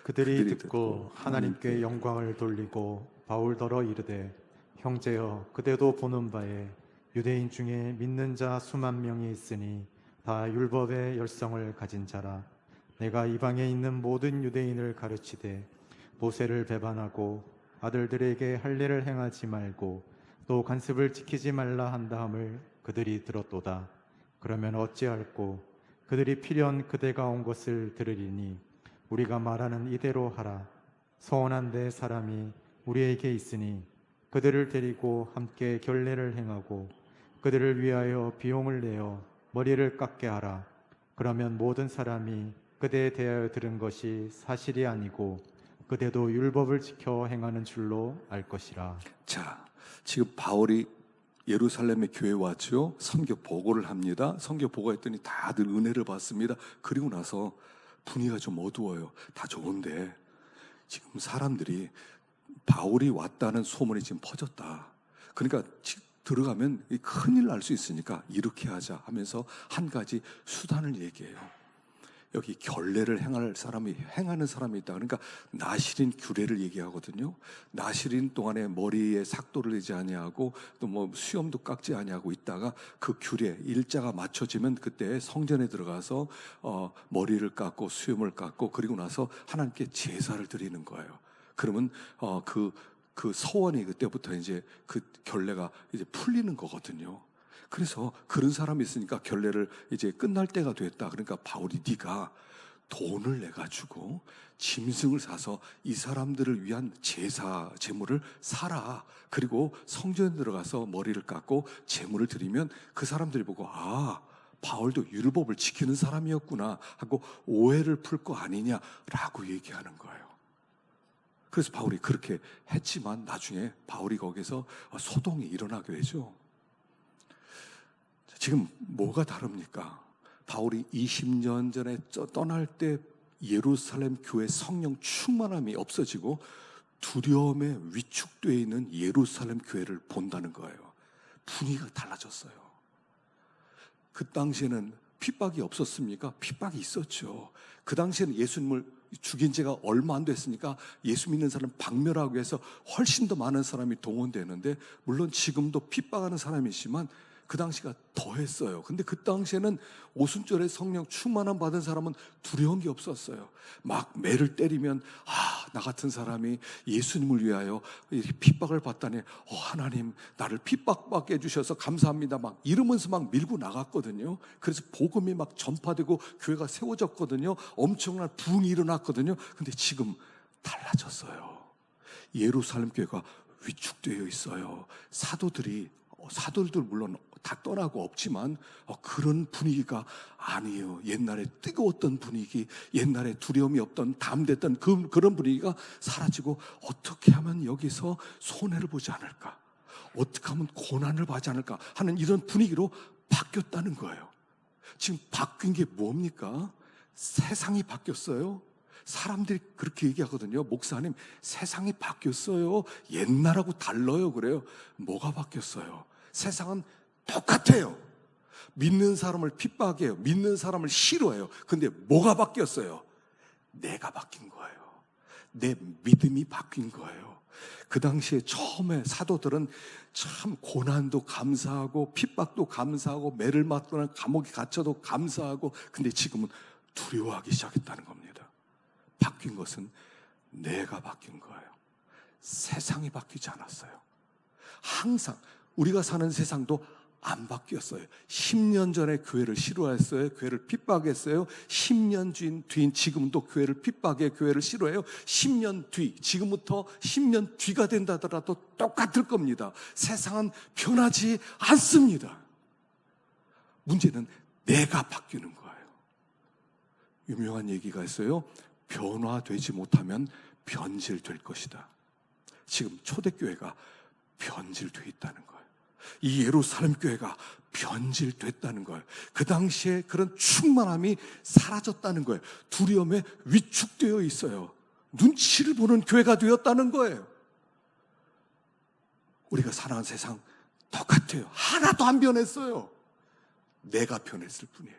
그들이 듣고 하나님께 영광을 돌리고 바울더러 이르되 형제여 그대도 보는 바에 유대인 중에 믿는 자 수만 명이 있으니 다 율법의 열성을 가진 자라. 내가 이방에 있는 모든 유대인을 가르치되 모세를 배반하고 아들들에게 할례를 행하지 말고 또 관습을 지키지 말라 한다함을 그들이 들었도다. 그러면 어찌할꼬? 그들이 필연 그대가 온 것을 들으리니 우리가 말하는 이대로 하라. 서원한데 사람이 우리에게 있으니 그들을 데리고 함께 결례를 행하고 그들을 위하여 비용을 내어 머리를 깎게 하라. 그러면 모든 사람이 그대에 대하여 들은 것이 사실이 아니고 그대도 율법을 지켜 행하는 줄로 알 것이라. 자, 지금 바울이 예루살렘의 교회에 왔죠. 선교 보고를 합니다. 선교 보고했더니 다들 은혜를 받습니다. 그리고 나서 분위기가 좀 어두워요. 다 좋은데 지금 사람들이 바울이 왔다는 소문이 지금 퍼졌다. 그러니까 들어가면 큰일 날 수 있으니까 이렇게 하자 하면서 한 가지 수단을 얘기해요. 여기 결례를 행하는 사람이 있다. 그러니까 나실인 규례를 얘기하거든요. 나실인 동안에 머리에 삭도를 내지 아니하고 또 수염도 깎지 아니하고 있다가 그 규례 일자가 맞춰지면 그때 성전에 들어가서 머리를 깎고 수염을 깎고 그리고 나서 하나님께 제사를 드리는 거예요. 그러면 그 서원이 그때부터 이제 그 결례가 이제 풀리는 거거든요. 그래서 그런 사람이 있으니까 결례를 이제 끝날 때가 됐다. 그러니까 바울이 네가 돈을 내가지고 짐승을 사서 이 사람들을 위한 제사 제물을 사라. 그리고 성전에 들어가서 머리를 깎고 제물을 드리면 그 사람들이 보고 바울도 율법을 지키는 사람이었구나 하고 오해를 풀 거 아니냐라고 얘기하는 거예요. 그래서 바울이 그렇게 했지만 나중에 바울이 거기서 소동이 일어나게 되죠. 지금 뭐가 다릅니까? 바울이 20년 전에 떠날 때 예루살렘 교회 성령 충만함이 없어지고 두려움에 위축되어 있는 예루살렘 교회를 본다는 거예요. 분위기가 달라졌어요. 그 당시에는 핍박이 없었습니까? 핍박이 있었죠. 그 당시에는 예수님을 죽인 지가 얼마 안 됐으니까 예수 믿는 사람 박멸하기 위해서 훨씬 더 많은 사람이 동원되는데, 물론 지금도 핍박하는 사람이지만 그 당시가 더했어요. 근데 그 당시에는 오순절에 성령 충만함 받은 사람은 두려운 게 없었어요. 막 매를 때리면 나 같은 사람이 예수님을 위하여 이렇게 핍박을 받다니 하나님 나를 핍박받게 해주셔서 감사합니다 막 이러면서 막 밀고 나갔거든요. 그래서 복음이 막 전파되고 교회가 세워졌거든요. 엄청난 부흥이 일어났거든요. 근데 지금 달라졌어요. 예루살렘 교회가 위축되어 있어요. 사도들도 물론 다 떠나고 없지만 그런 분위기가 아니에요. 옛날에 뜨거웠던 분위기, 옛날에 두려움이 없던 담대했던 그런 분위기가 사라지고, 어떻게 하면 여기서 손해를 보지 않을까, 어떻게 하면 고난을 받지 않을까 하는 이런 분위기로 바뀌었다는 거예요. 지금 바뀐 게 뭡니까? 세상이 바뀌었어요. 사람들이 그렇게 얘기하거든요. 목사님, 세상이 바뀌었어요. 옛날하고 달라요. 그래요. 뭐가 바뀌었어요? 세상은 똑같아요. 믿는 사람을 핍박해요. 믿는 사람을 싫어해요. 근데 뭐가 바뀌었어요? 내가 바뀐 거예요. 내 믿음이 바뀐 거예요. 그 당시에 처음에 사도들은 참 고난도 감사하고 핍박도 감사하고 매를 맞거나 감옥에 갇혀도 감사하고, 근데 지금은 두려워하기 시작했다는 겁니다. 바뀐 것은 내가 바뀐 거예요. 세상이 바뀌지 않았어요. 항상 우리가 사는 세상도 안 바뀌었어요. 10년 전에 교회를 싫어했어요. 교회를 핍박했어요. 10년 뒤인 지금도 교회를 핍박해, 교회를 싫어해요. 10년 뒤, 지금부터 10년 뒤가 된다 하더라도 똑같을 겁니다. 세상은 변하지 않습니다. 문제는 내가 바뀌는 거예요. 유명한 얘기가 있어요. 변화되지 못하면 변질될 것이다. 지금 초대교회가 변질되어 있다는 거예요. 이 예루살렘 교회가 변질됐다는 거예요. 그 당시에 그런 충만함이 사라졌다는 거예요. 두려움에 위축되어 있어요. 눈치를 보는 교회가 되었다는 거예요. 우리가 살아가는 세상 똑같아요. 하나도 안 변했어요. 내가 변했을 뿐이에요.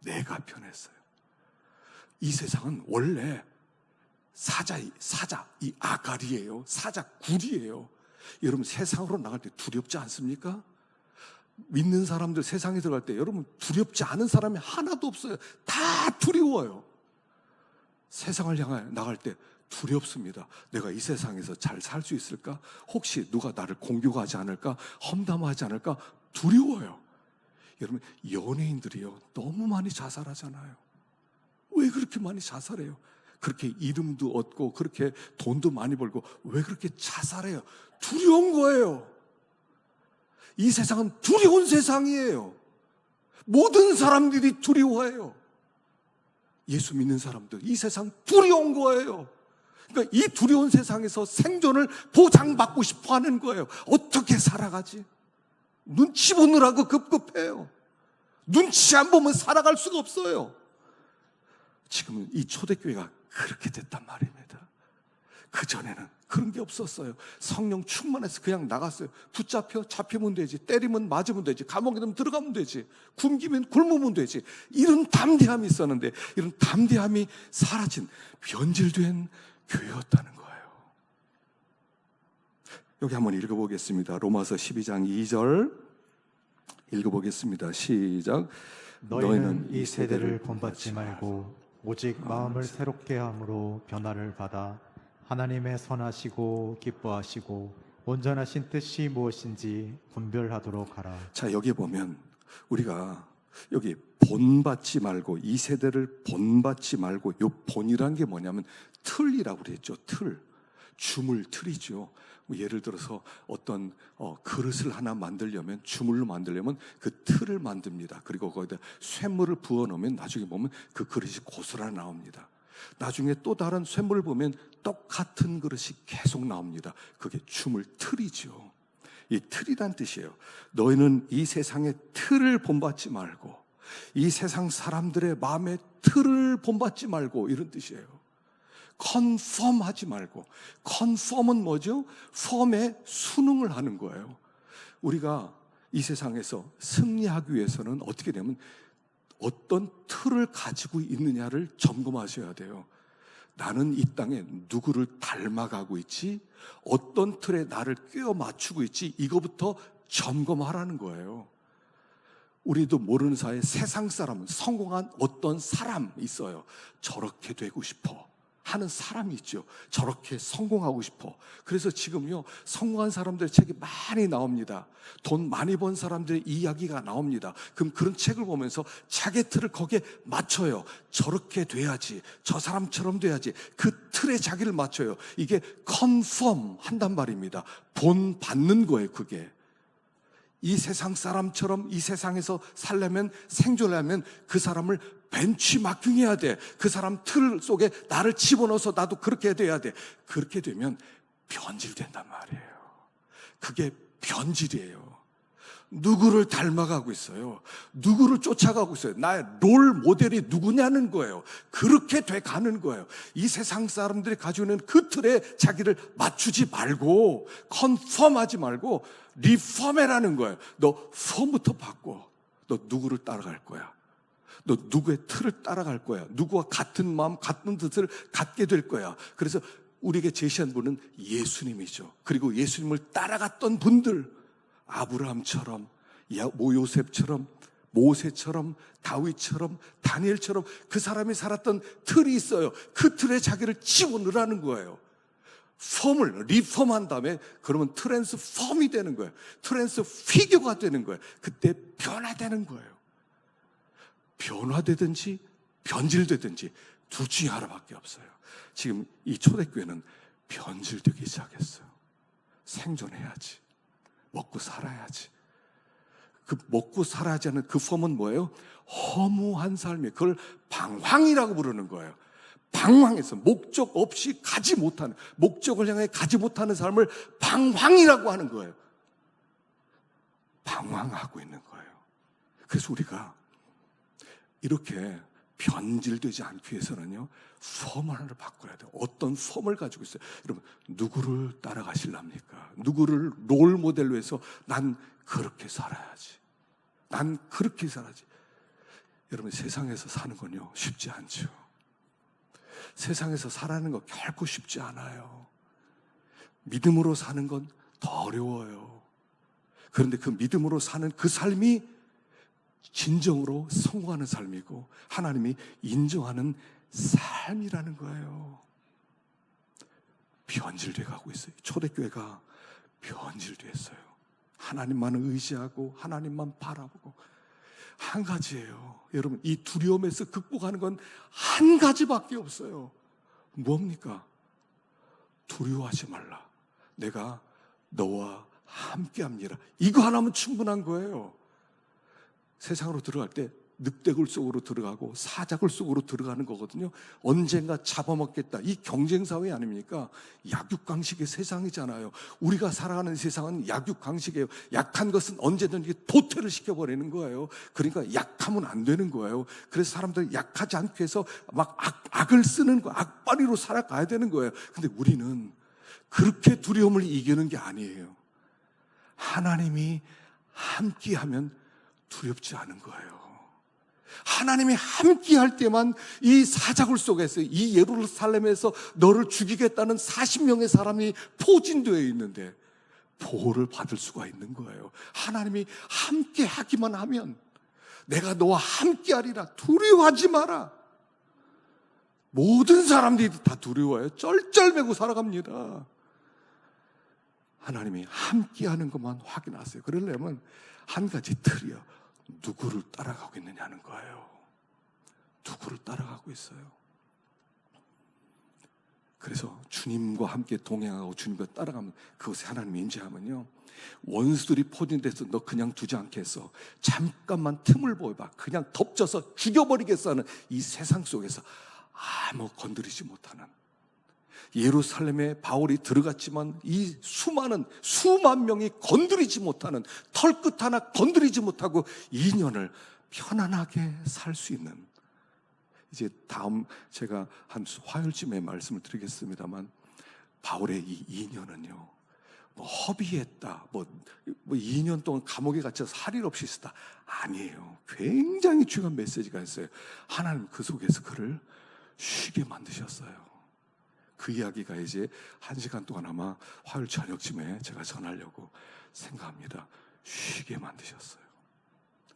내가 변했어요. 이 세상은 원래 이 아가리예요. 사자 굴이에요. 여러분, 세상으로 나갈 때 두렵지 않습니까? 믿는 사람들 세상에 들어갈 때 여러분 두렵지 않은 사람이 하나도 없어요. 다 두려워요. 세상을 향해 나갈 때 두렵습니다. 내가 이 세상에서 잘 살 수 있을까? 혹시 누가 나를 공격하지 않을까? 험담하지 않을까? 두려워요. 여러분, 연예인들이요 너무 많이 자살하잖아요. 왜 그렇게 많이 자살해요? 그렇게 이름도 얻고 그렇게 돈도 많이 벌고 왜 그렇게 자살해요? 두려운 거예요. 이 세상은 두려운 세상이에요. 모든 사람들이 두려워해요. 예수 믿는 사람들, 이 세상 두려운 거예요. 그러니까 이 두려운 세상에서 생존을 보장받고 싶어 하는 거예요. 어떻게 살아가지? 눈치 보느라고 급급해요. 눈치 안 보면 살아갈 수가 없어요. 지금은 이 초대교회가 그렇게 됐단 말입니다. 그전에는 그런 게 없었어요. 성령 충만해서 그냥 나갔어요. 잡히면 되지. 때리면 맞으면 되지. 감옥에 들어가면 되지. 굶기면 굶으면 되지. 이런 담대함이 있었는데, 이런 담대함이 사라진 변질된 교회였다는 거예요. 여기 한번 읽어보겠습니다. 로마서 12장 2절 읽어보겠습니다. 시작. 너희는 이 세대를 본받지 말고 오직 마음을 새롭게 함으로 변화를 받아 하나님의 선하시고 기뻐하시고 온전하신 뜻이 무엇인지 분별하도록 하라. 자, 여기 보면 우리가 여기 본받지 말고, 이 세대를 본받지 말고, 요 본이란 게 뭐냐면 틀이라고 그랬죠. 틀, 주물 틀이죠. 뭐 예를 들어서 어떤 그릇을 하나 만들려면, 주물로 만들려면 그 틀을 만듭니다. 그리고 거기다 쇳물을 부어 넣으면 나중에 보면 그 그릇이 고스란히 나옵니다. 나중에 또 다른 쇳물을 보면 똑같은 그릇이 계속 나옵니다. 그게 주물 틀이죠. 이 틀이란 뜻이에요. 너희는 이 세상의 틀을 본받지 말고, 이 세상 사람들의 마음의 틀을 본받지 말고, 이런 뜻이에요. 컨펌하지 말고. 컨펌은 뭐죠? 펌에 순응을 하는 거예요. 우리가 이 세상에서 승리하기 위해서는 어떻게 되면 어떤 틀을 가지고 있느냐를 점검하셔야 돼요. 나는 이 땅에 누구를 닮아가고 있지? 어떤 틀에 나를 끼워 맞추고 있지? 이거부터 점검하라는 거예요. 우리도 모르는 사이에 세상 사람은, 성공한 어떤 사람 있어요. 저렇게 되고 싶어 하는 사람이 있죠. 저렇게 성공하고 싶어. 그래서 지금요, 성공한 사람들의 책이 많이 나옵니다. 돈 많이 번 사람들의 이야기가 나옵니다. 그럼 그런 책을 보면서 자기 틀을 거기에 맞춰요. 저렇게 돼야지, 저 사람처럼 돼야지. 그 틀에 자기를 맞춰요. 이게 컨펌 한단 말입니다. 본받는 거예요. 그게 이 세상 사람처럼 이 세상에서 살려면, 생존하려면 그 사람을 벤치마킹해야 돼. 그 사람 틀 속에 나를 집어넣어서 나도 그렇게 돼야 돼. 그렇게 되면 변질된단 말이에요. 그게 변질이에요. 누구를 닮아가고 있어요. 누구를 쫓아가고 있어요. 나의 롤 모델이 누구냐는 거예요. 그렇게 돼 가는 거예요. 이 세상 사람들이 가지고 있는 그 틀에 자기를 맞추지 말고, 컨펌하지 말고 리펌해라는 거예요. 너 펌부터 바꿔. 너 누구를 따라갈 거야? 너 누구의 틀을 따라갈 거야? 누구와 같은 마음, 같은 뜻을 갖게 될 거야. 그래서 우리에게 제시한 분은 예수님이죠. 그리고 예수님을 따라갔던 분들, 아브라함처럼, 요셉처럼, 모세처럼, 다윗처럼, 다니엘처럼 그 사람이 살았던 틀이 있어요. 그 틀에 자기를 집어넣으라는 거예요. 펌을 리펌한 다음에 그러면 트랜스펌이 되는 거예요. 트랜스피규어가 되는 거예요. 그때 변화되는 거예요. 변화되든지 변질되든지 둘 중에 하나밖에 없어요. 지금 이 초대교회는 변질되기 시작했어요. 생존해야지, 먹고 살아야지. 그 먹고 살아야지 하는 그 펌은 뭐예요? 허무한 삶이에요. 그걸 방황이라고 부르는 거예요. 방황해서 목적 없이 가지 못하는, 목적을 향해 가지 못하는 삶을 방황이라고 하는 거예요. 방황하고 있는 거예요. 그래서 우리가 이렇게 변질되지 않기 위해서는요, 펌 하나를 바꿔야 돼요. 어떤 펌을 가지고 있어요? 여러분, 누구를 따라가실랍니까? 누구를 롤 모델로 해서 난 그렇게 살아야지, 난 그렇게 살아야지. 여러분, 세상에서 사는 건요 쉽지 않죠. 세상에서 살아가는 거 결코 쉽지 않아요. 믿음으로 사는 건 더 어려워요. 그런데 그 믿음으로 사는 그 삶이 진정으로 성공하는 삶이고 하나님이 인정하는 삶이라는 거예요. 변질돼 가고 있어요. 초대교회가 변질됐어요. 하나님만을 의지하고 하나님만 바라보고. 한 가지예요. 여러분, 이 두려움에서 극복하는 건 한 가지밖에 없어요. 뭡니까? 두려워하지 말라. 내가 너와 함께합니다. 이거 하나면 충분한 거예요. 세상으로 들어갈 때 늑대굴 속으로 들어가고 사자굴 속으로 들어가는 거거든요. 언젠가 잡아먹겠다. 이 경쟁사회 아닙니까? 약육강식의 세상이잖아요. 우리가 살아가는 세상은 약육강식이에요. 약한 것은 언제든지 도태를 시켜버리는 거예요. 그러니까 약하면 안 되는 거예요. 그래서 사람들이 약하지 않기 위해서 막 악을 쓰는 거, 악바리로 살아가야 되는 거예요. 근데 우리는 그렇게 두려움을 이기는 게 아니에요. 하나님이 함께하면 두렵지 않은 거예요. 하나님이 함께 할 때만 이 사자굴 속에서, 이 예루살렘에서 너를 죽이겠다는 40명의 사람이 포진되어 있는데 보호를 받을 수가 있는 거예요. 하나님이 함께 하기만 하면 내가 너와 함께 하리라. 두려워하지 마라. 모든 사람들이 다 두려워해요. 쩔쩔매고 살아갑니다. 하나님이 함께 하는 것만 확인하세요. 그러려면 한 가지 틀이요. 누구를 따라가고 있느냐는 거예요. 누구를 따라가고 있어요. 그래서 주님과 함께 동행하고 주님과 따라가면 그것에 하나님이 임재하면요, 원수들이 포진돼서 너 그냥 두지 않겠어, 잠깐만 틈을 보여봐, 그냥 덮쳐서 죽여버리겠어 하는 이 세상 속에서 아무 건드리지 못하는, 예루살렘에 바울이 들어갔지만 이 수만 명이 건드리지 못하는, 털끝 하나 건드리지 못하고 2년을 편안하게 살 수 있는, 이제 다음 제가 한 화요일쯤에 말씀을 드리겠습니다만, 바울의 이 2년은요, 뭐 허비했다, 뭐 2년 동안 감옥에 갇혀서 할 일 없이 있었다, 아니에요. 굉장히 중요한 메시지가 있어요. 하나님 그 속에서 그를 쉬게 만드셨어요. 그 이야기가 이제 1시간 동안 아마 화요일 저녁쯤에 제가 전하려고 생각합니다. 쉬게 만드셨어요.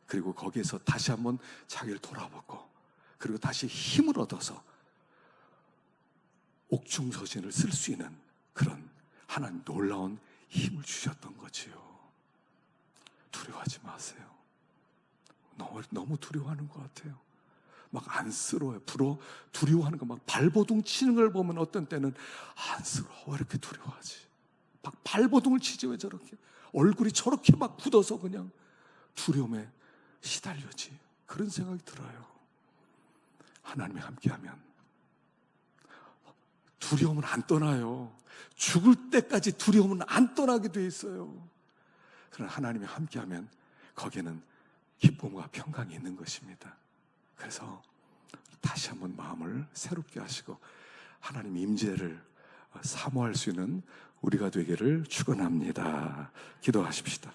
그리고 거기에서 다시 한번 자기를 돌아보고, 그리고 다시 힘을 얻어서 옥중서신을 쓸 수 있는 그런 하나님 놀라운 힘을 주셨던 거지요. 두려워하지 마세요. 너무 두려워하는 것 같아요. 막 안쓰러워요. 두려워하는 거, 막 발버둥 치는 걸 보면 어떤 때는 안쓰러워. 왜 이렇게 두려워하지? 막 발버둥을 치지 왜 저렇게? 얼굴이 저렇게 막 굳어서 그냥 두려움에 시달려지. 그런 생각이 들어요. 하나님이 함께하면 두려움은 안 떠나요. 죽을 때까지 두려움은 안 떠나게 돼 있어요. 그러나 하나님이 함께하면 거기에는 기쁨과 평강이 있는 것입니다. 그래서 다시 한번 마음을 새롭게 하시고 하나님 임재를 사모할 수 있는 우리가 되기를 축원합니다. 기도하십시다.